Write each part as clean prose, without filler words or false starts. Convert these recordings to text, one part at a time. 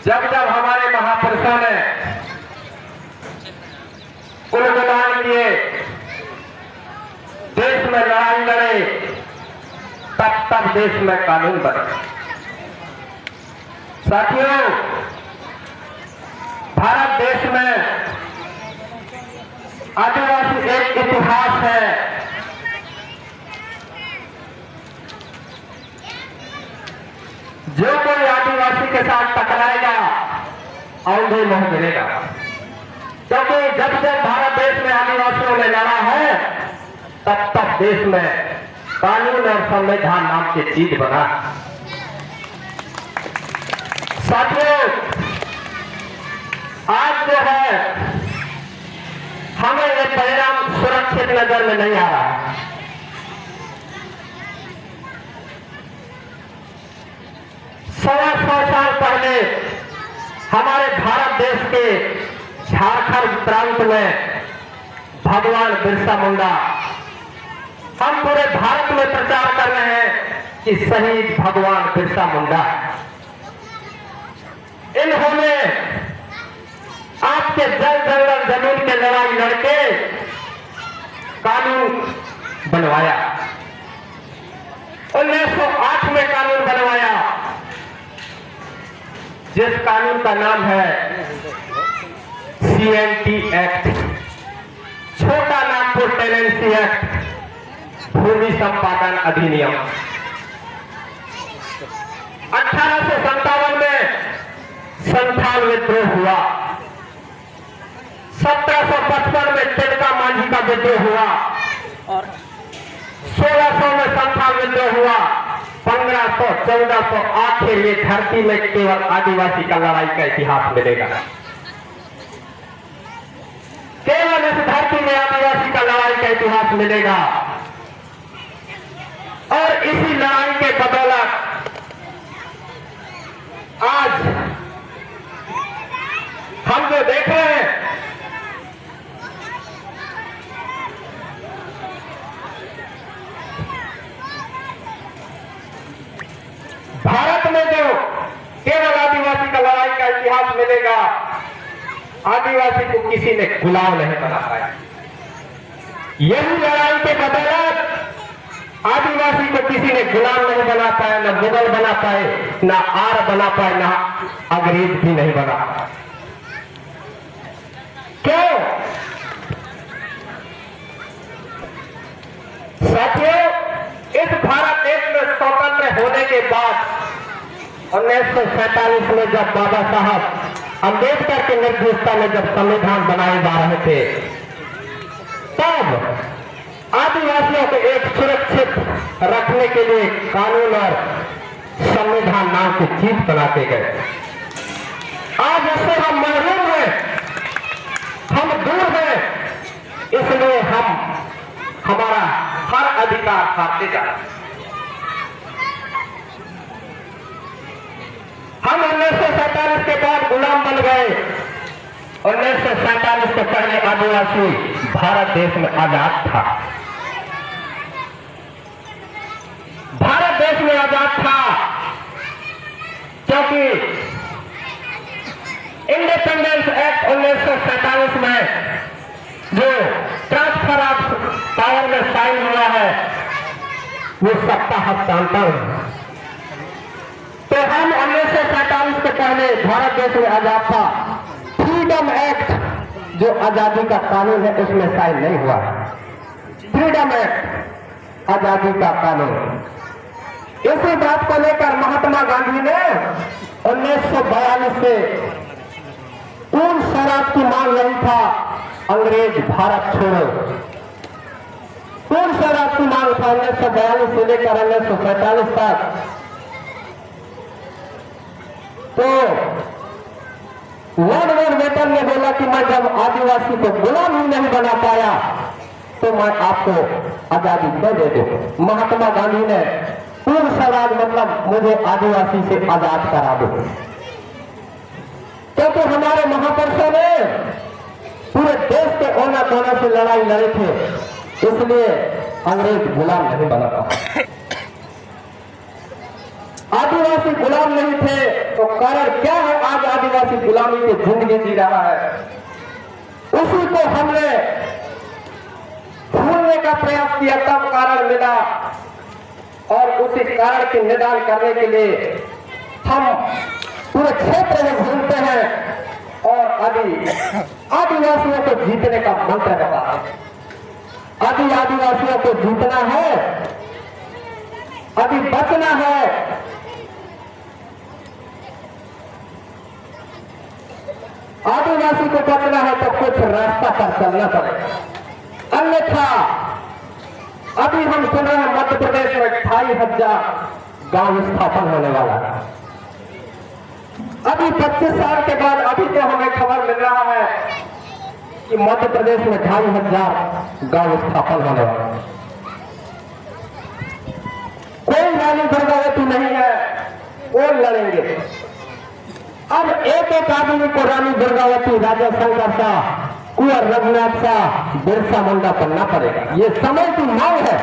जब जब हमारे महापुरुषों ने कुल किए, देश में लड़ाई लड़े, तब तब देश में कानून बने। साथियों, भारत देश में आदिवासी एक इतिहास है। जो कोई आदिवासी के साथ टकराएगा औंधे मुंह मिलेगा, क्योंकि जब से भारत देश में आदिवासियों ने लड़ा है तब तक देश में कानून और संविधान नाम की चीज बना। साथियों, आज जो है हमें ये परिणाम सुरक्षित नजर में नहीं आ रहा। 125 साल पहले हमारे भारत देश के झारखंड प्रांत में भगवान बिरसा मुंडा, हम पूरे भारत में प्रचार कर रहे हैं कि शहीद भगवान बिरसा मुंडा, इन्होंने आपके जल जंगल जमीन के लड़ाई लड़के कानून बनवाया। 1908 में कानून बनवाया, जिस कानून का नाम है CNT एक्ट, छोटा नागपुर टेनेंसी एक्ट, भूमि संपादन अधिनियम। 1857 में संथाल विद्रोह हुआ, 1755 में तिलका मांझी का विद्रोह हुआ और 1600 में संथाल विद्रोह हुआ। 1500, 1400 आखिर ये धरती में केवल आदिवासी का लड़ाई का इतिहास मिलेगा। केवल इस धरती में आदिवासी का लड़ाई का इतिहास मिलेगा। और इसी लड़ाई के बदौलत आज हम जो देख रहे हैं, भारत में जो केवल आदिवासी का लड़ाई का इतिहास मिलेगा, आदिवासी को किसी ने गुलाम नहीं बना पाया। यही लड़ाई के बदौलत आदिवासी को किसी ने गुलाम नहीं बना पाया, न मुगल बना पाए, न आर बना पाए, न अंग्रेज भी नहीं बना पाए। क्यों? साथियों, इस भारत देश में स्वतंत्र होने के बाद 1947 में जब बाबा साहब अम्बेडकर की निर्देशिका में जब संविधान बनाए जा रहे थे, तब आदिवासियों को एक सुरक्षित रखने के लिए कानून और संविधान नाम की चीज बनाते गए। आज इससे हम महरूम हैं, हम दूर हैं, इसलिए हम हमारा हर अधिकार हारते जा रहे हैं। हम 1947 के बाद गुलाम बन गए। 1947 से पहले आदिवासी भारत देश में आजाद था। भारत देश में आजाद था क्योंकि इंडिपेंडेंस एक्ट 1947 में जो ट्रांसफर ऑफ पावर में साइन हुआ है, वो सत्ता हस्तांतरण। तो हम 1947 के पहले भारत देश में आजाद था। फ्रीडम एक्ट जो आजादी का कानून है, उसमें साइन नहीं हुआ। फ्रीडम एक्ट आजादी का कानून। इसी बात को लेकर महात्मा गांधी ने 1942 से पूर्ण स्वराज की मांग यही था, अंग्रेज भारत छोड़ो। पूर्ण स्वराज की मांग था 1942 से लेकर 1947 तक। तो लॉर्ड माउंटबेटन ने बोला कि मैं जब आदिवासी को गुलाम ही नहीं बना पाया तो मैं आपको आजादी क्यों दे दूं। महात्मा गांधी ने पूर्ण स्वराज मतलब मुझे आदिवासी से आजाद करा दो, क्योंकि हमारे महापुरुषों ने पूरे देश के कोना कोना से लड़ाई लड़े थे, इसलिए अंग्रेज गुलाम नहीं बना पाया। आदिवासी गुलाम नहीं थे तो कारण क्या है आज आदिवासी गुलामी की जिंदगी जी रहा है? उसी को हमने भूलने का प्रयास किया, तब कारण मिला और उसी कारण के निदान करने के लिए हम पूरे क्षेत्र में घूमते हैं और आदिवासियों को जीतने का मंत्र बताते हैं। आदिवासियों को जीतना है, बचना है। आदिवासी को बचना है तो कुछ रास्ता पर चलना पड़ेगा, अन्यथा अभी हम सुन रहे हैं मध्य प्रदेश में 2,500 गांव स्थापन होने वाला है। अभी 25 साल के बाद अभी तो हमें खबर मिल रहा है कि मध्य प्रदेश में 2,500 गांव स्थापन होने वाला है। कोई रानी दुर्गावती नहीं है, कौन लड़ेंगे? अब एक आदमी को रानी दुर्गावती, राजा शंकर शाह, कुंवर रघुनाथ शाह, बिरसा मुंडा बनना पड़ेगा। ये समय की मांग है,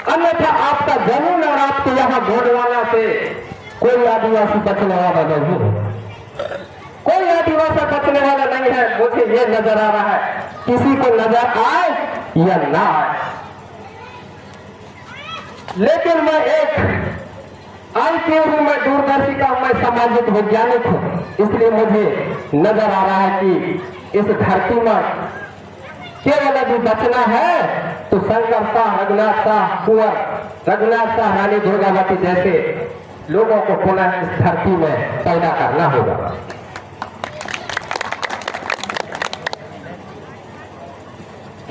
अन्यथा आपका जमीन और आपके यहाँ गोंडवाना से कोई आदिवासी बचने वाला नहीं है। कोई आदिवासी बचने वाला नहीं है। मुझे ये नजर आ रहा है, किसी को नजर आए या ना आए, लेकिन मैं एक IQ हूं, मैं दूरदर्शी का, मैं सामाजिक वैज्ञानिक हूं, इसलिए मुझे नजर आ रहा है कि इस धरती में केवल यदि बचना है तो शंकर शाह, रघुनाथ शाह, कुंवर रघुनाथ शाह, रानी दुर्गावती जैसे लोगों को पुनः इस धरती में पैदा करना होगा।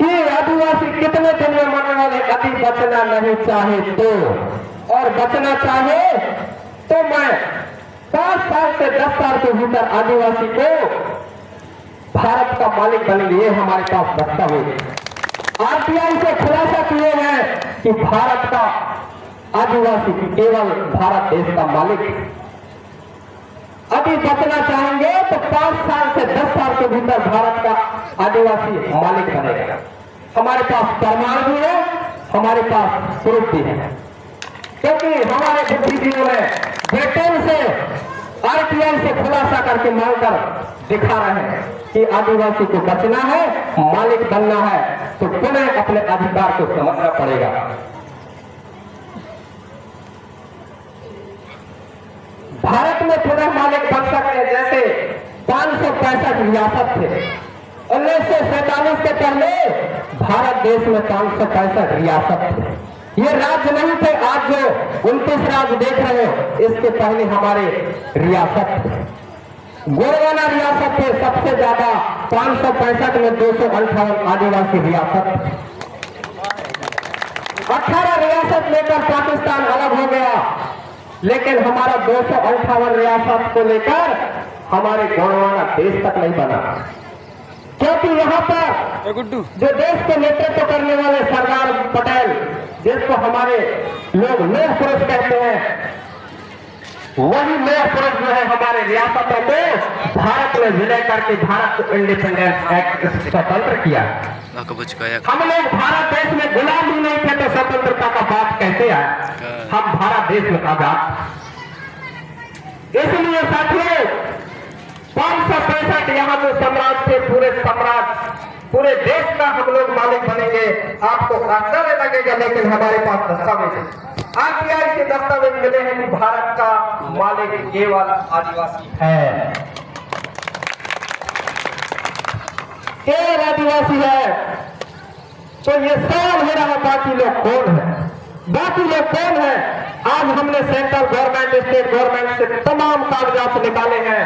ये आदिवासी कितने दिन में मरने वाले? यदि बचना नहीं चाहे तो, और बचना चाहे तो मैं 5 साल से 10 साल के भीतर आदिवासी को भारत का मालिक बनेंगे। ये हमारे पास दस्तावेज RTI से खुलासा किए हैं कि भारत का आदिवासी केवल भारत देश का मालिक। अभी बचना चाहेंगे तो 5 साल से 10 साल के भीतर भारत का आदिवासी मालिक बनेगा। हमारे पास प्रमाण भी है, हमारे पास प्रूफ भी है, क्योंकि हमारे बुद्धिजीवियों ने ब्रिटेन से RTI से खुलासा करके मांगकर दिखा रहे हैं कि आदिवासी को बचना है, मालिक बनना है तो पुनः अपने अधिकार को समझना पड़ेगा। भारत में पुनः मालिक बन सकते हैं। जैसे 565 रियासत थे, 1947 के पहले भारत देश में 565 रियासत थे। ये राज्य नहीं थे। आज जो 29 राज्य देख रहे हो, इसके पहले हमारे रियासत थे। गोंडवाना रियासत थे सबसे ज्यादा, 565 में 258 आदिवासी रियासत थे। 18 रियासत लेकर पाकिस्तान अलग हो गया, लेकिन हमारा 258 रियासत को लेकर हमारे गोंडवाना देश तक नहीं बना, क्योंकि यहाँ पर जो देश के नेतृत्व करने वाले सरदार पटेल, जिसको हमारे लोग मेह पुरुष कहते हैं, वही मेह पुरुष जो है हमारे रियासतों को भारत में विलय करके भारत को इंडिपेंडेंस एक्ट स्वतंत्र किया। हम लोग भारत देश में गुलाम ही नहीं थे तो स्वतंत्रता का बात कैसे आया? हम भारत देश में आजाद। इसलिए साथियों, 565 यहाँ जो सम्राट थे, पूरे सम्राट, पूरे देश का हम लोग मालिक बनेंगे। आपको आश्चर्य लगेगा, लेकिन हमारे पास दस्तावेज है। RTI के दस्तावेज मिले हैं कि भारत का मालिक केवल आदिवासी है, केवल आदिवासी है। तो ये सवाल हो रहा है, बाकी लोग कौन है? बाकी लोग कौन है? आज हमने सेंट्रल गवर्नमेंट, स्टेट गवर्नमेंट से तमाम कागजात निकाले हैं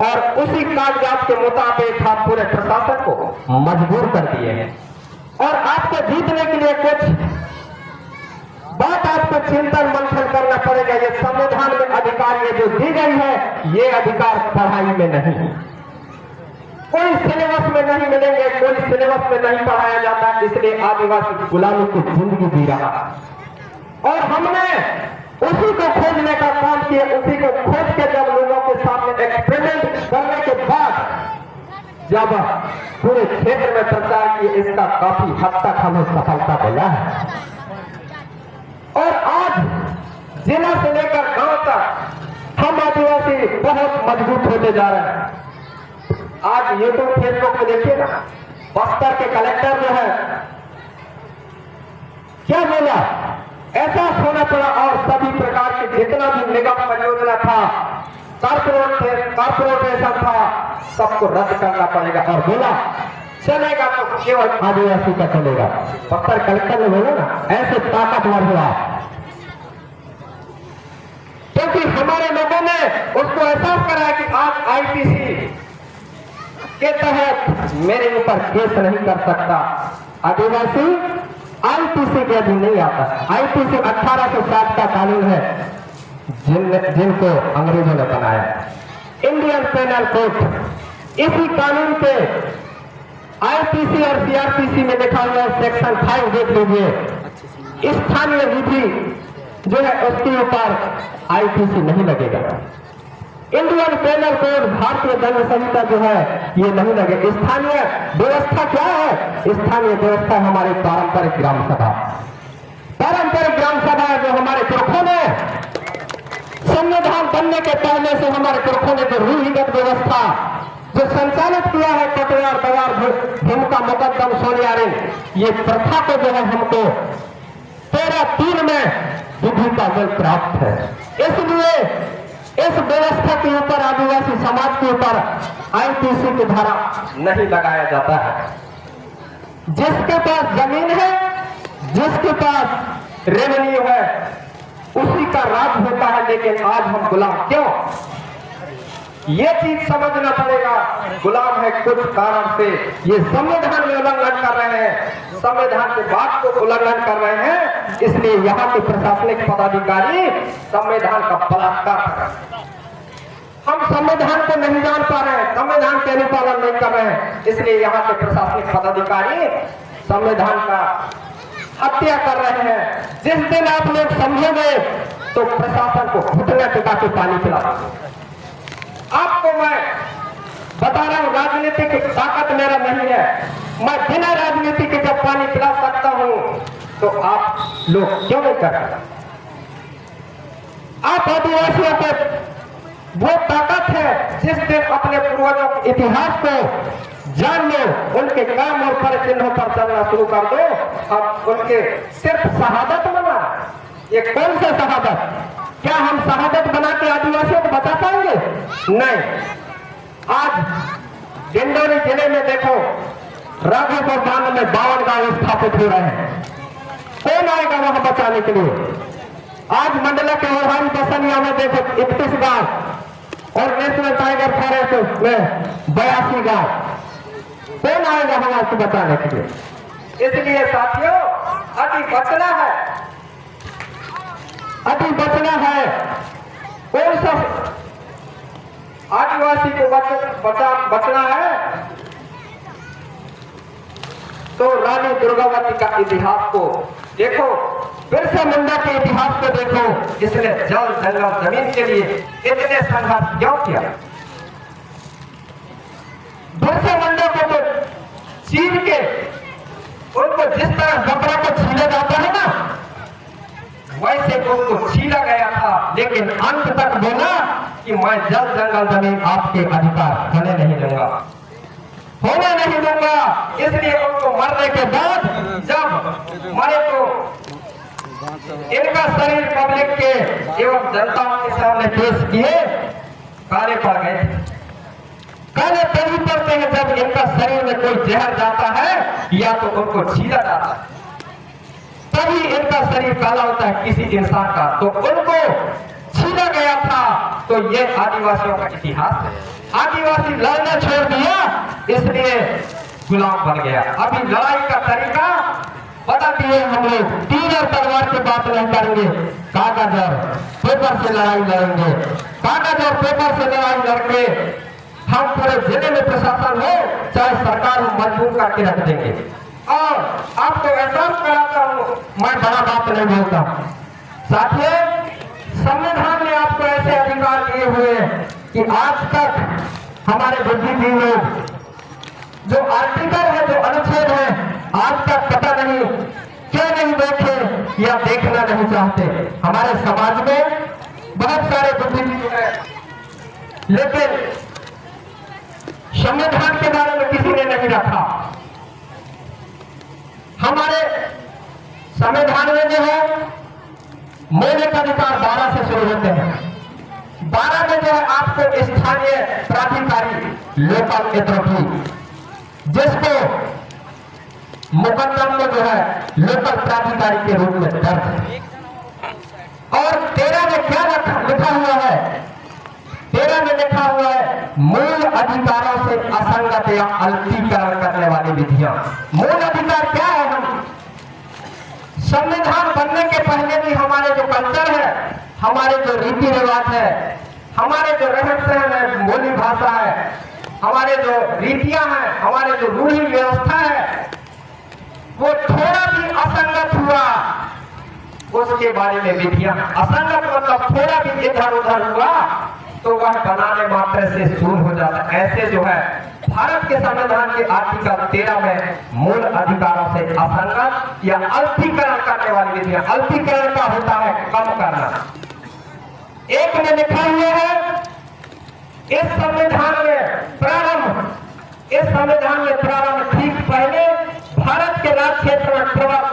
और उसी कागजात के मुताबिक हम पूरे प्रशासन को मजबूर कर दिए हैं। और आपको जीतने के लिए कुछ बात आपको चिंतन मंथन करना पड़ेगा। ये संविधान में अधिकार ये जो दी गई है, ये अधिकार पढ़ाई में नहीं, कोई सिलेबस में नहीं मिलेंगे, कोई सिलेबस में नहीं पढ़ाया जाता। इसलिए आदिवासी गुलामी की जिंदगी जी रहा है और हमने उसी को खोजने का काम किया। उसी को खोज के जब लोगों के सामने एक्सपेरिमेंट करने के बाद जब पूरे क्षेत्र में प्रचार किए, इसका काफी हद तक हमें सफलता मिला है। और आज जिला से लेकर गांव तक हम आदिवासी बहुत मजबूत होते जा रहे हैं। आज यूट्यूब फेसबुक में देखिए ना, बस्तर के कलेक्टर जो है क्या बोला, ऐसा होना पड़ा और सभी प्रकार के जितना भी निगम परियोजना था, कारपोरेशन था, सबको रद्द करना पड़ेगा और बोला चलेगा तो केवल आदिवासी का चलेगा। बस्तर कलेक्टर ने बोला ना, ऐसे ताकतवर हुआ क्योंकि हमारे लोगों ने उसको एहसास कराया कि आज आईपीसी के तहत मेरे ऊपर केस नहीं कर सकता। आदिवासी आईपीसी के अधीन नहीं आता। आईपीसी 1860 का कानून है जिनको अंग्रेजों ने बनाया, इंडियन पेनल कोड। इसी कानून के आईपीसी और सीआरपीसी में लिखा हुआ है सेक्शन 5 देख लीजिए, स्थानीय विधि जो है उसके ऊपर आईपीसी नहीं लगेगा। इंडियन पेनल कोड भारतीय दंड संहिता जो है ये नहीं लगे। स्थानीय व्यवस्था क्या है? स्थानीय व्यवस्था हमारे पारंपरिक ग्राम सभा, पारंपरिक ग्राम सभा जो हमारे पुरखों ने संविधान बनने के पहले से हमारे पुरखों ने जो रूढ़िगत व्यवस्था जो संचालित किया है, कटियार दवार भूमिका मुकदम सोनियारिन, ये प्रथा को जो है हमको 13-3 में विधि का बल प्राप्त है। इसलिए इस व्यवस्था के ऊपर आदिवासी समाज के ऊपर आईपीसी की धारा नहीं लगाया जाता है। जिसके पास जमीन है, जिसके पास रेवेन्यू है, उसी का राज होता है। लेकिन आज हम गुलाम क्यों? ये चीज समझना पड़ेगा। गुलाम है कुछ कारण से, ये संविधान में उल्लंघन कर रहे हैं, संविधान के बात को उल्लंघन कर रहे हैं। इसलिए यहाँ के प्रशासनिक पदाधिकारी संविधान का बलात्कार कर रहे हैं। हम संविधान को नहीं जान पा रहे हैं, संविधान के अनुपालन नहीं कर रहे हैं, इसलिए यहाँ के प्रशासनिक पदाधिकारी संविधान का हत्या कर रहे हैं। जिस दिन आप लोग समझोगे तो प्रशासन को घुटने टिका के पानी पिला देंगे। आपको मैं बता रहा हूं, राजनीतिक ताकत मेरा नहीं है। मैं बिना राजनीति के जब पानी पिला सकता हूं तो आप लोग क्यों नहीं कर रहे? आप आदिवासियों पे वो ताकत है जिस दिन अपने पूर्वजों के इतिहास को जान लो, उनके काम और परिचिन्हों पर चलना शुरू कर दो। अब उनके सिर्फ शहादत बना, ये कौन सा शहादत? क्या हम शहादत बना के आदिवासियों को बचा पाएंगे? नहीं। आज डिंडोरी जिले में देखो, राघोपुर बांध में 52 गांव स्थापित हो रहे हैं। कौन आएगा वहां बचाने के लिए? आज मंडला के ओढ़ाई बसनिया में देखो 31 गांव और नेशनल टाइगर फॉरेस्ट में 82 गांव। कौन आएगा वहां को बचाने के लिए? इसलिए साथियों, अभी बचना है, अभी बचना है। कौन सा आदिवासी को बचना है तो रानी दुर्गावती का इतिहास को देखो, बिरसा मुंडा के इतिहास को देखो। इसने जल जंगल जमीन के लिए इतने संघर्ष क्यों किया? बिरसा मुंडा को तो छीन के, उनको जिस तरह बकरा को छीना जाता है ना, वैसे उनको छीना गया था। लेकिन अंत तक बोला कि मैं जल जंगल जमीन आपके अधिकार होने नहीं दूंगा, होने नहीं दूंगा। इसलिए उनको मरने के बाद जब मरे तो इनका शरीर पब्लिक के एवं जनताओं के सामने पेश किए, काले पड़ गए। काले तभी पड़ते हैं जब इनका शरीर में कोई जहर जाता है या तो उनको छीना जाता है, तभी इनका शरीर काला होता है किसी इंसान का। तो उनको छीना गया था। तो ये आदिवासियों का इतिहास है। आदिवासी लड़ना छोड़ दिया, इसलिए गुलाम बन गया। अभी लड़ाई का तरीका बता दिए हम लोग। तीर और तलवार की बात नहीं करेंगे, कागज और पेपर से लड़ाई लड़ेंगे। कागज और पेपर से लड़ाई लड़के हम पूरे जिले में प्रशासन हो चाहे सरकार हो मजबूर करके रख देंगे। और आपको एहसास कराता हूं, मैं बड़ा बात नहीं बोलता। साथियों, संविधान ने आपको ऐसे अधिकार दिए हुए कि आज तक हमारे बुद्धिजीवी लोग जो आर्टिकल है, जो अनुच्छेद है, आज तक पता नहीं क्यों नहीं देखे या देखना नहीं चाहते। हमारे समाज में बहुत सारे बुद्धिजीवी हैं, लेकिन संविधान के बारे में किसी ने नहीं रखा। हमारे संविधान में जो है मौलिक अधिकार 12 से शुरू होते हैं। 12 में जो है आपको स्थानीय प्राधिकारी लोकल अथॉरिटी, जिसको मुकदम में जो है लोकल प्राधिकारी के रूप में दर्ज है। और 13 में क्या लिखा हुआ है? 13 में लिखा हुआ है मूल अधिकारों से असंगत या अल्पीकरण करने वाली विधियां। मूल अधिकार क्या है? हम संविधान बनने के पहले भी हमारे जो कल्चर है, हमारे जो रीति रिवाज है, हमारे जो रहन सहन है, बोली भाषा है, हमारे जो रीतियां हैं, हमारे जो रूढ़ी व्यवस्था है, वो थोड़ा भी असंगत हुआ, उसके बारे में विधियां असंगत मतलब थोड़ा भी इधर उधर हुआ तो वह बनाने मात्र से शून्य हो जाता है। ऐसे जो है भारत के संविधान के आर्टिकल 13 में मूल अधिकारों से असंगत या अल्पीकरण करने वाली विधियां। अल्पीकरण का होता है कम करना। एक में लिखा हुआ है इस संविधान में प्रारंभ ठीक पहले भारत के राज्य क्षेत्र में प्रवृत्त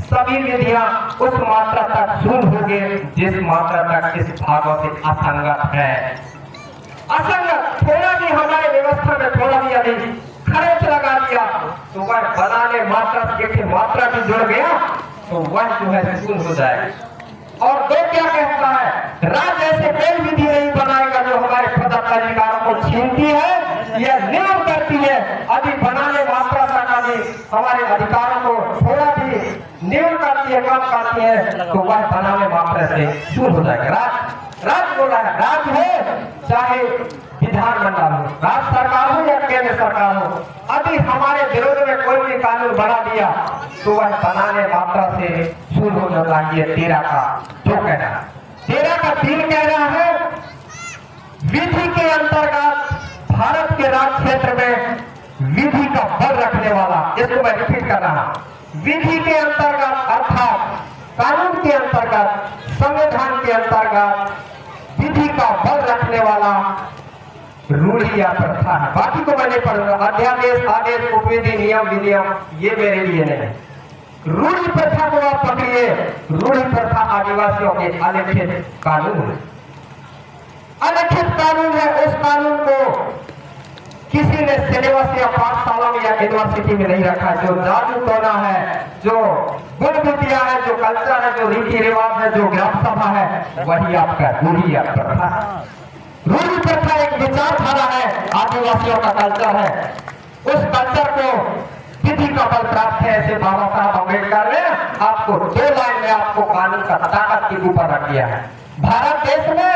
सभी विधियां उस मात्रा तक शून्य हो गए जिस मात्रा तक इस भागों से असंगत है। असंगत थोड़ा भी हमारे व्यवस्था में थोड़ा भी यदि खर्च लगा दिया तो वह बनाने मात्रा भी जुड़ गया तो वह जो है शून्य हो जाएगा। और दो क्या कहता है? राज्य ऐसे कोई विधि नहीं बनाएगा जो हमारे प्रदत्त अधिकारों को छीनती है या नियम करती है। अभी बनाने मात्रा तक अभी हमारे अधिकारों को थोड़ा भी नियम करती है, कम करती है तो वह बनाने मात्रा से शून्य हो जाएगा। राज्य बोला है, राज्य हो चाहे विधानमंडल हो, राज्य सरकार हो या केंद्र सरकार हो, अभी हमारे विरोध में कोई भी कानून बना दिया तो वह बनाने मात्रा से शून्य हो जाता है। ये 13 का जो कह रहा है, 13 का 3 कह रहा है विधि के अंतर्गत भारत के राज्य क्षेत्र में विधि का बल रखने वाला। इसको मैं रिपीट कर रहा हूं, विधि के अंतर्गत अर्थात कानून के अंतर्गत, संविधान के अंतर्गत विधि का बल रखने वाला रूढ़ी या प्रथा है। बाकी को मैं नहीं पढ़ूंगा। अध्यादेश, आदेश, उपविधि, नियम, विनियम ये मेरे लिए नहीं। रूढ़ी प्रथा को आप पकड़िए। रूढ़ी प्रथा आदिवासियों के अलिखित कानून है, अलिखित कानून है। उस कानून को किसी ने सिलेबस या पाठशाला में या यूनिवर्सिटी में नहीं रखा। जो जादू टोना है, जो गुण विद्या है, जो कल्चर है, जो रीति रिवाज है, जो ग्राम सभा है, वही आपका रूढ़ी या प्रथा है। रूढ़ी प्रथा एक विचारधारा है, आदिवासियों का कल्चर है। उस कल्चर को विधि का बल प्राप्त है। ऐसे बाबा साहब अम्बेडकर ने आपको 2 लाइन में आपको कानून का ताकत के ऊपर रख दिया है। भारत देश में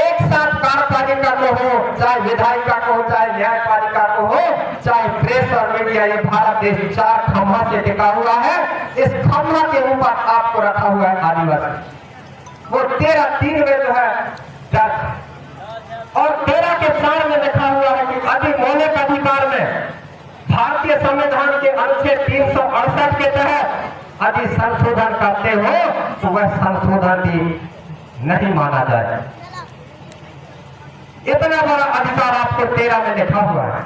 एक साथ कार्यपालिका को हो, चाहे विधायिका को हो, चाहे न्यायपालिका को हो, चाहे प्रेस और मीडिया, ये भारत देश 4 खंभा से टिका हुआ है। इस खंभा के ऊपर आपको रखा हुआ है आदिवासी। वो 13(3) में जो है दर्ज और 13 के 4 में लिखा हुआ है कि अधिक मौलिक अधिकार में भारतीय संविधान के अनुच्छेद 368 के तहत यदि संशोधन करते हो तो वह संशोधन भी नहीं माना जाए। इतना बड़ा अधिकार आपको 13 में लिखा हुआ है।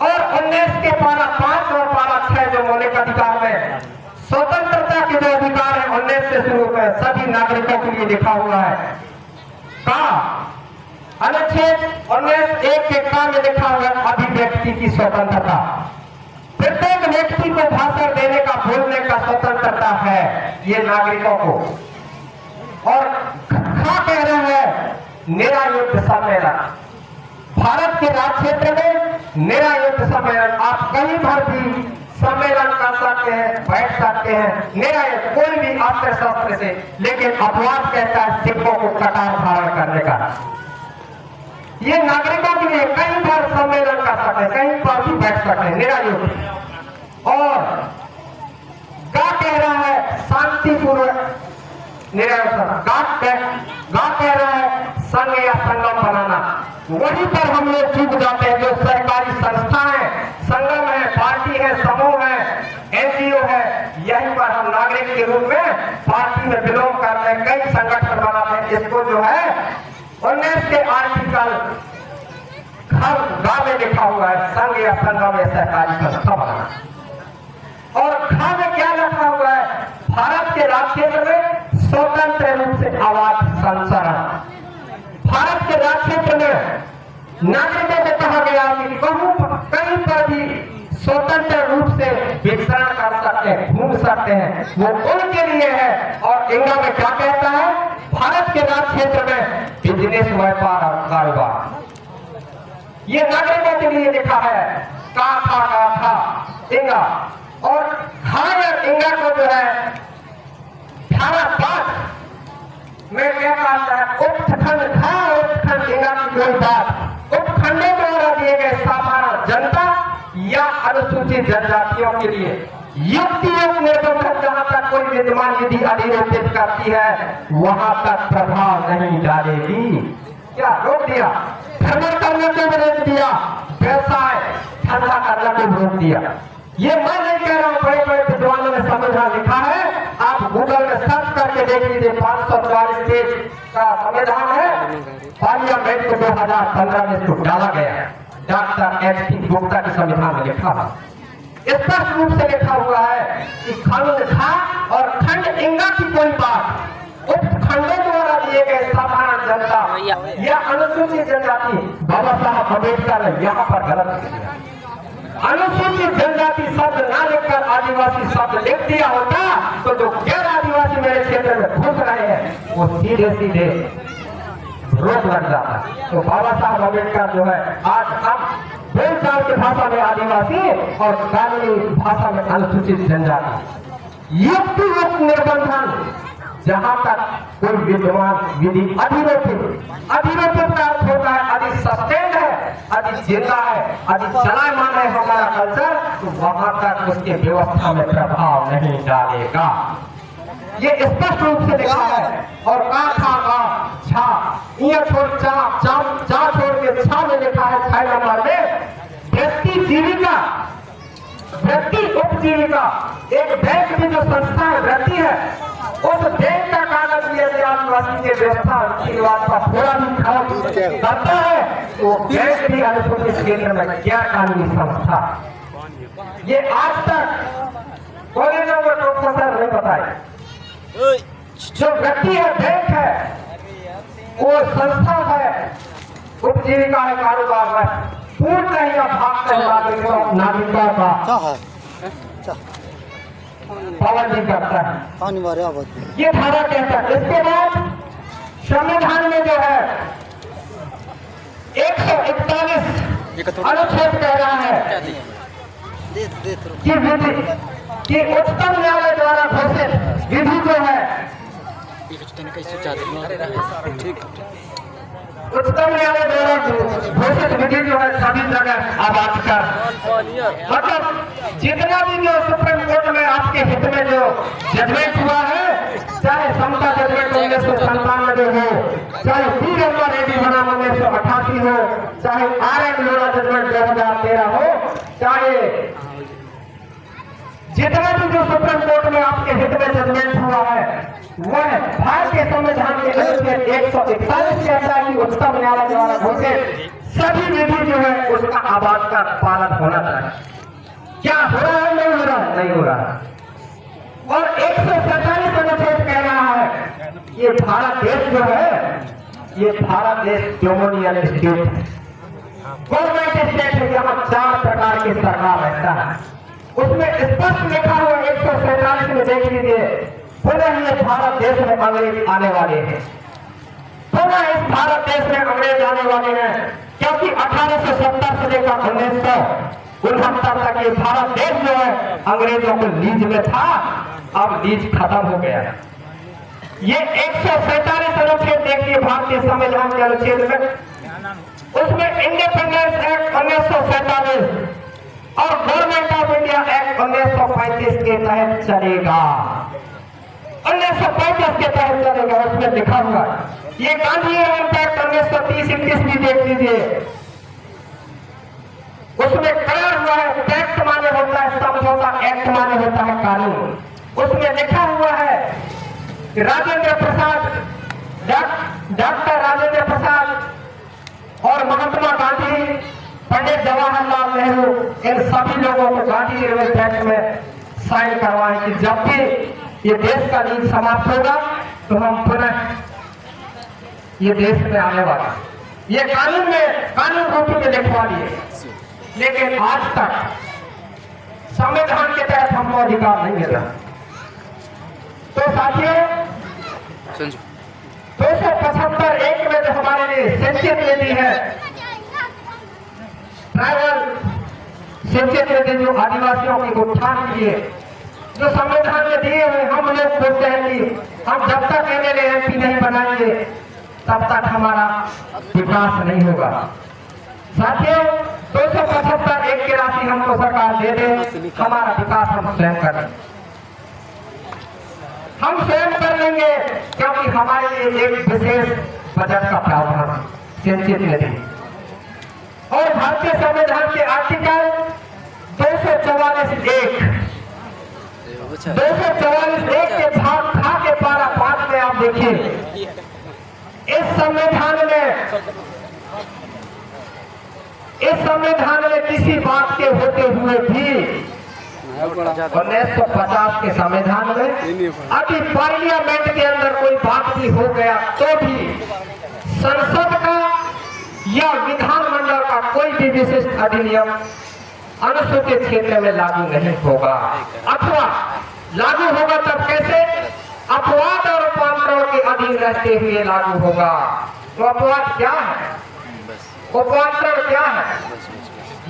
और 19 के पारा 5 और पारा 6 जो मौलिक अधिकार में स्वतंत्रता के जो अधिकार है 19 से शुरू कर सभी नागरिकों के लिए लिखा हुआ है। कहा अनुच्छेद 19(1) के काम में लिखा हुआ है अभिव्यक्ति की स्वतंत्रता। प्रत्येक व्यक्ति को भाषण देने का, बोलने का स्वतंत्रता है ये नागरिकों को। और क्या कह रहे हैं? निरायुक्त सम्मेलन। भारत के राज्य क्षेत्र में निरायुक्त सम्मेलन, आप कहीं पर भी सम्मेलन कर सकते हैं, बैठ सकते हैं। निरायुक्त कोई भी अस्त्र शस्त्र से, लेकिन अपवाद कहता है सिक्कों को कटार धारण करने का। ये नागरिकों के लिए कहीं पर सम्मेलन कर सकते हैं, कहीं पर भी बैठ सकते हैं, निरायुक्त। और क्या कह रहा है? शांतिपूर्वक निरायुक्त। गा कह रहा है संघ या संगम बनाना। वहीं पर हम लोग चूक जाते हैं। जो सरकारी संस्था है, संगम है, पार्टी है, समूह है, NGO है, यहीं पर हम नागरिक के रूप में पार्टी में बिलोंग करते हैं, कई संगठन बनाते हैं। इसको जो है 19 के आर्टिकल ख में लिखा हुआ है संघ या संगम या सहकारी संस्था बनाना, और ख में क्या लिखा हुआ है, भारत के राज्य क्षेत्र में स्वतंत्र रूप से आवाज संचरण। भारत के राज्य क्षेत्र में नागरिकों को कहा गया कि कहीं पर भी स्वतंत्र रूप से विचरण कर सकते हैं, घूम सकते हैं, वो उनके लिए है। और इंगा में क्या कहता है, भारत के राज्य क्षेत्र में बिजनेस, व्यापार और कारोबार, ये नागरिकों के लिए लिखा है। का था इंगा, और खायर इंगा को जो है धारा 5 में क्या कहता है, उपखंड खा उपखंड इंगा की कोई बात उपखंडों द्वारा दिए गए साधारण जनता या अनुसूचित जनजातियों के लिए युक्तियों निर्बंधन जहां तक कोई विद्यमान विधि अधिरोपित करती है वहां तक प्रभाव नहीं डालेगी। क्या रोक दिया, भ्रमण करने को रोक दिया, व्यवसाय धंधा करने को रोक दिया। ये मैं नहीं कह रहा हूं, बड़े बड़े विद्वानों ने संविधान लिखा है, आप गूगल में सर्च करके देख लीजिए। 540 पेज का संविधान है, पार्लियामेंट को 2015 में इसको डाला गया है। डॉक्टर एच.टी. गुप्ता के संविधान में लिखा है, स्पष्ट रूप से लिखा हुआ है कि खंड खा और खंड इंगा की कोई बात उपखंडों द्वारा दिए गए साधारण जनता या अनुसूचित जनजाति। बाबा साहब अम्बेडकर ने यहाँ पर गलत किया, अनुसूचित जनजाति शब्द ना लिखकर आदिवासी शब्द लिख दिया होता तो जो गैर आदिवासी मेरे क्षेत्र में घुस रहे हैं वो सीधे सीधे रोक लग जाता। तो बाबा साहब अम्बेडकर जो है आज हम बोलचाल की भाषा में आदिवासी और कानूनी भाषा में अनुसूचित जनजाति युक्त निर्बंधन जहां तक कोई विद्यमान विधि अधिरोपित का अर्थ होता है अधि सस्टेन्ड है, अधि जिंदा है, अधि चलायमान है हमारा कल्चर, तो वहां तक उसके व्यवस्था में प्रभाव नहीं डालेगा। ये स्पष्ट रूप से लिखा है। और छा ये छोड़ चा छोड़ के छा में लिखा है 6 नंबर में, व्यक्ति जीविका व्यक्ति उपजीविका। एक बैंक की जो संस्था है व्यक्ति है, उस बैंक का कागज भी यदि आदिवासी के व्यवस्था का थोड़ा भी खराब करता है तो बैंक भी अनुसूचित क्षेत्र में क्या कानूनी संस्था। ये आज तक कॉलेजों में प्रोफेसर नहीं बताए। जो व्यक्ति है बैंक है, वो संस्था है, उपजीविका है, कारोबार है, पूर्ण नहीं भाग नागरिकों का पाबंदी करता है। ये धारा कहता है। इसके बाद संविधान में जो है 141 अनुच्छेद कह रहा है कि उच्चतम न्यायालय द्वारा घोषित विधि जो है उच्चतम न्यायालय द्वारा घोषित विधि जो है सभी जगह आबादकर, मतलब जितना भी जो सुप्रीम कोर्ट में आपके हित में जो जजमेंट हुआ है, चाहे समता जजमेंट 1997 हो, चाहे डी बना 1988 हो, चाहे RM लोरा जजमेंट 2013 हो, चाहे जितना भी जो सुप्रीम कोर्ट में आपके हित में जजमेंट हुआ है वह भारतीय संविधान के अनुच्छेद 141 कहता है कि उच्चतम न्यायालय द्वारा घोषित सभी विधि जो है उसका आवाज का पालन होना चाहिए। क्या हो रहा है? नहीं हो रहा है, नहीं हो रहा है। और 147 अनुच्छेद कह रहा है ये भारत देश जो है, ये भारत देश डोमिनियन स्टेट है, गवर्नमेंट स्टेट है। यहाँ 4 प्रकार की सरकार रहता है। उसमें स्पष्ट लिखा हुआ 147 में देख लीजिए, पुनः ये भारत देश में अंग्रेज आने वाले हैं, पुनः इस भारत देश में अंग्रेज आने वाले हैं, क्योंकि 1870 से लेकर 1969 तक ये भारत देश जो है अंग्रेजों को लीज में था, अब लीज खत्म हो गया है। ये 147 अनुच्छेद देखिए भारतीय संविधान के अनुच्छेद में, उसमें इंडिपेंडेंस एक्ट 1947 और गवर्नमेंट ऑफ इंडिया एक्ट 1935 के तहत चलेगा। 1935 के तहत चलेगा, उसमें लिखा हुआ ये गांधी एक्ट 1930-31 भी देख लीजिए, उसमें कहा हुआ है पैक्ट माने होता है समझौता, एक्ट माने होता है कानून। उसमें लिखा हुआ है कि राजेंद्र प्रसाद, डॉक्टर राजेंद्र प्रसाद और महात्मा गांधी, पंडित जवाहरलाल नेहरू, इन सभी लोगों को गांधी रिजर्व एक्ट में साइन करवाएं कि जब भी ये देश का नींद समाप्त होगा तो हम पुनः ये देश में आने वाला, ये कानून रूप में लिखवा लिए। लेकिन आज तक संविधान के तहत हमको अधिकार नहीं मिला। तो साथियों, 275 एक में जो हमारे लिए सेंसियत लेती है, ट्राइबल सेंसियत लेती जो आदिवासियों के उत्थान के लिए जो संविधान में दिए हुए, हम लोग बोलते हैं कि हम जब तक एमएलए एमपी नहीं बनाएंगे तब तक हमारा विकास नहीं होगा। साथियों, 275 एक की राशि हमको सरकार दे दे, हमारा विकास हम स्वयं करें, हम स्वयं कर लेंगे, क्योंकि हमारे लिए एक विशेष बजट का प्रावधान सेंसियत में दी। और भारतीय संविधान के आर्टिकल 244(1) के भाग खा के पारा 5 में आप देखिए, इस संविधान में किसी बात के होते हुए भी 1950 के संविधान में अभी पार्लियामेंट के अंदर कोई बात भी हो गया तो भी संसद का या विधानमंडल का कोई भी विशिष्ट अधिनियम अनुसूचित क्षेत्र में लागू नहीं होगा, अथवा लागू होगा तब कैसे? अपवाद और उपांतरों के अधीन रहते हुए लागू होगा। तो अपवाद क्या है, उपांतर क्या है?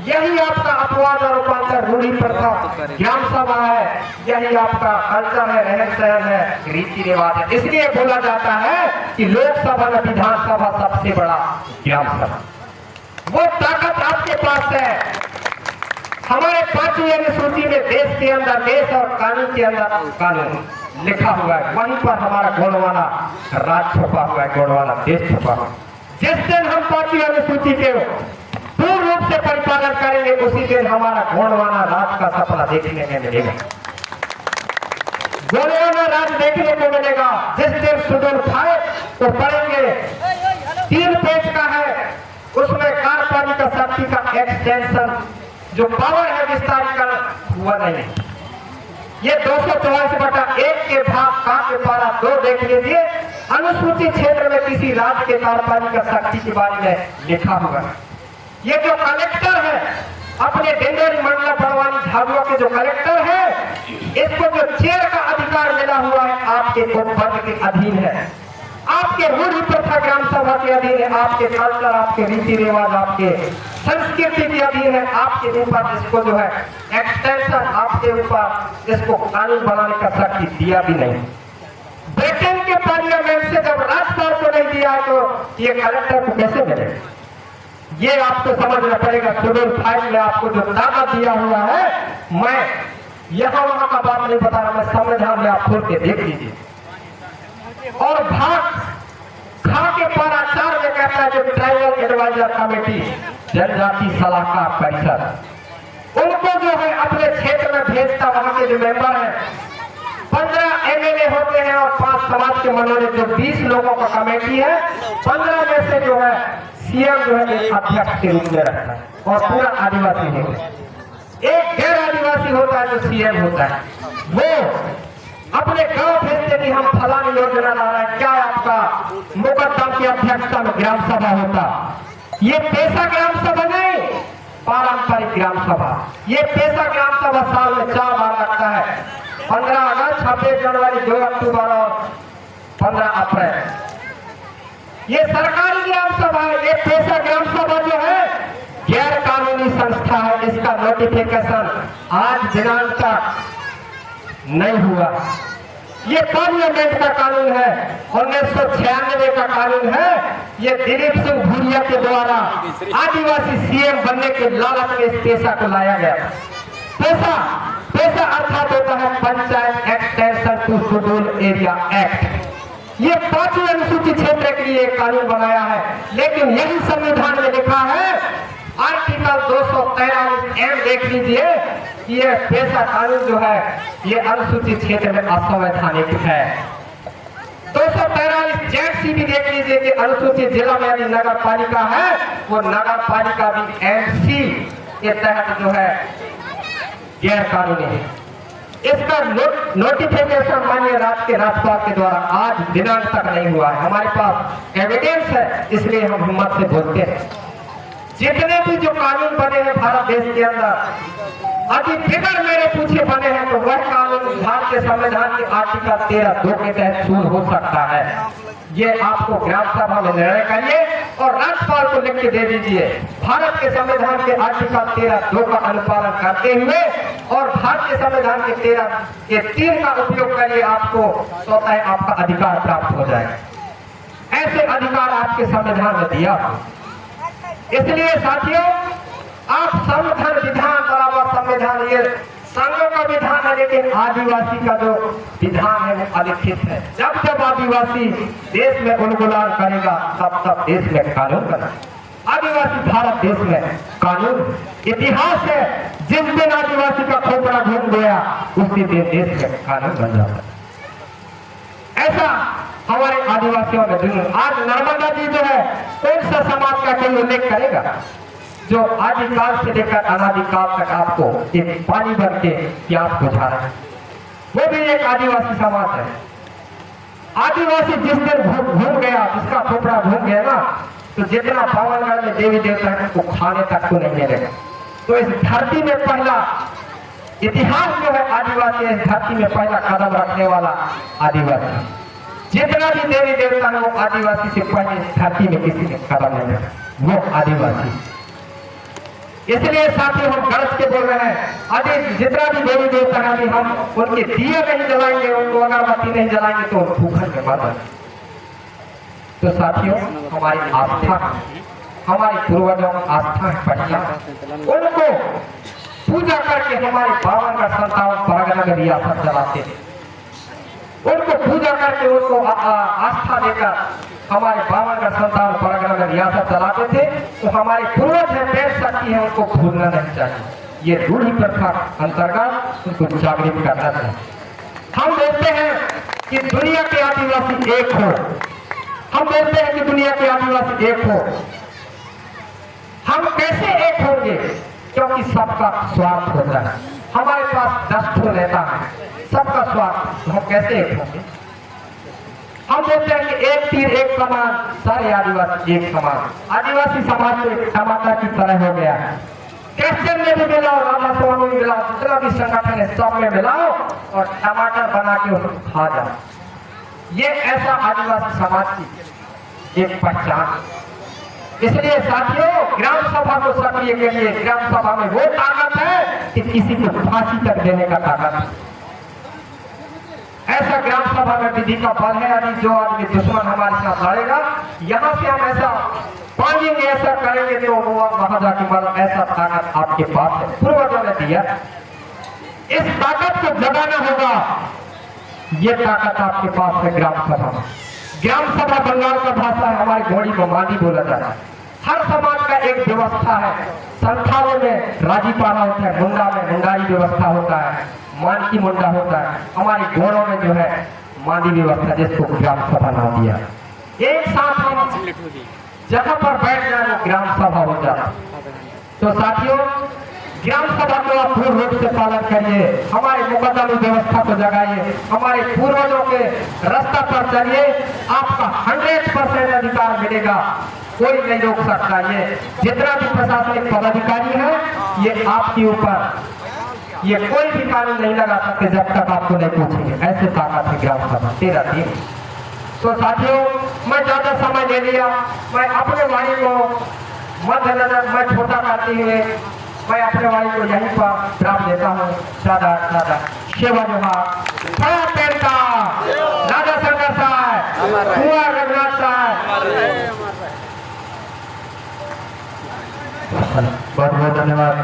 यही आपका अपवाद और उपांतर रूढ़ी प्रथा, ग्राम सभा है, यही आपका कल्चर है, रहन सहन है, रीति रिवाज है। इसलिए बोला जाता है कि लोकसभा में विधानसभा सबसे बड़ा ग्राम सभा। वो ताकत आपके पास है। हमारे 5वीं अनुसूची में देश के अंदर देश और कानून के अंदर कानून लिखा हुआ है, वहीं पर हमारा गोंडवाना राज छुपा हुआ है, गोंडवाना देश छुपा हुआ है। जिस दिन हम 5वीं अनुसूची के पूर्ण रूप से परिपालन करेंगे, उसी दिन हमारा गोंडवाना राज का सपना देखने में मिलेगा, गोंडवाना राज देखने को मिलेगा। जिस दिन शेड्यूल 5 तो पढ़ेंगे, 3 पेज का है, उसमें कार्यपालिका शक्ति का एक्सटेंशन जो पावर है विस्तारीकरण हुआ नहीं। ये 244(1) के भाग का के पारा 2 देख लीजिए, अनुसूचित क्षेत्र में किसी राज्य के कार्यपालिका शक्ति के बारे में लिखा हुआ है। ये जो कलेक्टर है, अपने डिंडोरी मंडला बड़वानी झाबुआ के जो कलेक्टर है, इसको जो चेयर का अधिकार मिला हुआ है आपके पद के अधीन है, आपके रूढ़ी प्रथा ग्राम सभा के अधीन है, आपके कल्चर, आपके रीति रिवाज, आपके संस्कृति के अधीन है। आपके ऊपर इसको जो है एक्सटेंशन, आपके ऊपर इसको कानून बनाने का शक्ति दिया भी नहीं। ब्रिटेन के पार्लियामेंट से जब राज्यपाल को नहीं दिया तो ये कलेक्टर को कैसे मिले? ये आपको समझना पड़ेगा। शेड्यूल 5 में आपको जो ताकत दिया हुआ है, मैं यहाँ वहां का बात नहीं बता रहा, मैं संविधान में आप खोल के देख लीजिए। और भाग खा के पारा 4 में कहता है जो ट्राइबल एडवाइजर कमेटी, जनजाति सलाहकार परिषद, उनको जो है अपने क्षेत्र में भेजता, वहां के जो मेंबर है 15 एमएलए होते हैं और 5 समाज के मनोनीत जो 20 लोगों का कमेटी है, 15 में से जो है सीएम जो है एक अध्यक्ष के रूप में रहता है और पूरा आदिवासी होता है। एक गैर आदिवासी होता है जो सीएम होता है, वो अपने गांव भेजते कि हम फलानी योजना ला रहे हैं, क्या आपका मुकदम की अध्यक्षता में ग्राम सभा होता। ये पेशा ग्राम सभा नहीं, पारंपरिक ग्राम सभा। ये पेशा ग्राम सभा साल में 4 बार लगता है, 15 अगस्त, 26 जनवरी, 2 अक्टूबर और 15 अप्रैल। ये सरकारी ग्राम सभा है। ये पेशा ग्राम सभा जो है गैर कानूनी संस्था है, इसका नोटिफिकेशन आज दिनांक तक नहीं हुआ। ये पार्लियामेंट का कानून है, 1996 का कानून है। ये दिलीप सिंह भूरिया के द्वारा आदिवासी सीएम बनने के लालच में इस पेशा को लाया गया। पेशा अर्थात होता है panchayat extension to schedule area act. ये 5वीं अनुसूचित क्षेत्र के लिए कानून बनाया है, लेकिन यही संविधान में लिखा है आर्टिकल आर्टिकल 243 एम देख लीजिए कि ये पेशा कानून जो है ये अनुसूचित क्षेत्र में असंवैधानिक है। 243 जेड सी भी देख लीजिए कि अनुसूचित जिला में यदि नगर पालिका है वो नगर पालिका भी एमसी के तहत जो है गैर कानूनी है। इसका नोटिफिकेशन माननीय राज्य के राज्यपाल के द्वारा आज दिनांक तक नहीं हुआ है। हमारे पास एविडेंस है, इसलिए हम हिम्मत से बोलते हैं। जितने भी जो कानून बने हैं भारत देश के अंदर अभी फिगर मेरे पूछे बने हैं तो वह कानून भारत के संविधान के आर्टिकल 13(2) के तहत शुरू हो सकता है। ये आपको ग्राम सभा में निर्णय करिए और राज्यपाल को लिख के दे दीजिए। भारत के संविधान के आर्टिकल 13(2) का अनुपालन करते हुए और भारत के संविधान के 13(3) का उपयोग करिए, आपको स्वतः आपका अधिकार प्राप्त हो जाएगा। ऐसे अधिकार आपके संविधान में दिया हो। इसलिए साथियों, आप संविधान विधान बराबर संविधान, ये संघों का विधान है लेकिन आदिवासी का जो विधान है वो अलिखित है। जब जब आदिवासी देश में उलगुलान करेगा तब तब देश में कानून बना। आदिवासी भारत देश में कानून इतिहास है। जिस दिन आदिवासी का खोपड़ा घूम गया उसी दिन देश में कानून बन जाता है। ऐसा हमारे आदिवासियों में जुनून। आज नर्मदा जी जो है कौन सा समाज का कोई उल्लेख करेगा जो आदिकाल से लेकर अनादिकाल तक आपको एक पानी भर के प्यास बुझा रहा है? वो भी एक आदिवासी समाज है। आदिवासी जिस दिन घूम गया, जिसका खोपड़ा घूम गया ना, तो जितना पावनगढ़ में देवी देवता है उसको खाने तक को नहीं मिलेगा। तो इस धरती में पहला इतिहास जो है आदिवासी, इस धरती में पहला कदम रखने वाला आदिवासी। जितना भी देवी देवता है वो आदिवासी से पहले इस धरती में किसी ने कदम नहीं रखा, वो आदिवासी। इसलिए साथियों हम गरज के बोल रहे हैं, अभी जितना भी देवी देवता है हम उनके दिए नहीं जलाएंगे, उनको अगरबत्ती नहीं जलाएंगे तो भूखन के मर जाएंगे। तो साथियों हमारी आस्था, हमारे पूर्वजों की आस्था है पहला, उनको पूजा करके हमारे 52 संतावन परगना में रियासत चलाते थे। उनको पूजा करके उनको आस्था देकर हमारे 52 संतावन परगना में रियासत चलाते थे। तो हमारे पूर्वज है, देश शक्ति है, उनको भूलना नहीं चाहिए। ये रूढ़ी प्रथा अंतर्गत उनको जागृत करना चाहिए। हम बोलते हैं कि दुनिया के आदिवासी एक हो, हम बोलते हैं कि दुनिया के आदिवासी एक हो। हम कैसे एक होंगे? क्योंकि सबका स्वार्थ होता है। हमारे पास 10 ठो नेता है, सबका स्वार्थ, तो हम कैसे एक होंगे? हम बोलते हैं कि एक तीर एक कमान, सारे आदिवासी एक समान। आदिवासी समाज तो एक टमाटर की तरह हो गया है। क्रिश्चियन में भी मिलाओ, राधा स्वामी में मिलाओ, जितना भी संगठन है सब में मिलाओ और टमाटर बना के उसको खा जाओ। ये ऐसा आदिवासी समाज की एक पहचान। इसलिए साथियों ग्राम सभा को सक्रिय के लिए, ग्राम सभा में वो ताकत है कि किसी को फांसी तक देने का ताकत है। ऐसा ग्राम सभा में विधि का बल है। अभी जो आदमी दुश्मन हमारे साथ लड़ेगा, यहाँ से हम ऐसा पाएंगे, ऐसा करेंगे तो वो वहां जाके मतलब ऐसा ताकत आपके पास है, पूर्वजों ने दिया। इस ताकत को जगाना होगा। ये ताकत आपके पास है ग्राम सभा। ग्राम सभा बंगाल का भाषा है, हमारी घोड़ी को मांडी बोला जाता है। हर समाज का एक व्यवस्था है। संथालों में राजीपाला होता है, मुंडा में मुंडाई व्यवस्था होता है, मानकी मुंडा होता है। हमारे घोड़ों में जो है मांडी व्यवस्था, जिसको ग्राम सभा नाम दिया। एक साथ हम जहां पर बैठ जाए वो ग्राम सभा हो जाता। तो साथियों ग्राम सभा को आप पूर्ण रूप से पालन करिए। हमारे मुकदमा व्यवस्था को जगाइए, हमारे पूर्वजों के रास्ता पर चलिए। आपका 100% अधिकार मिलेगा, कोई नहीं रोक सकता। ये जितना भी प्रशासनिक पदाधिकारी है, ये आपके ऊपर ये कोई भी कानून नहीं लगा सकते जब तक आपको नहीं पूछेंगे। ऐसे ताकत है ग्राम सभा 13 दिन। तो साथियों मैं ज्यादा समय ले लिया, मैं अपने वाणी को मद्देनजर मैं छोटा करते हुए मैं अपने वाणी को यहीं पर विराम देता हूँ। दादा दादा सेवा जोहार का राजा शंकर साहब, कुंवर रघुनाथ साहब, बहुत बहुत धन्यवाद।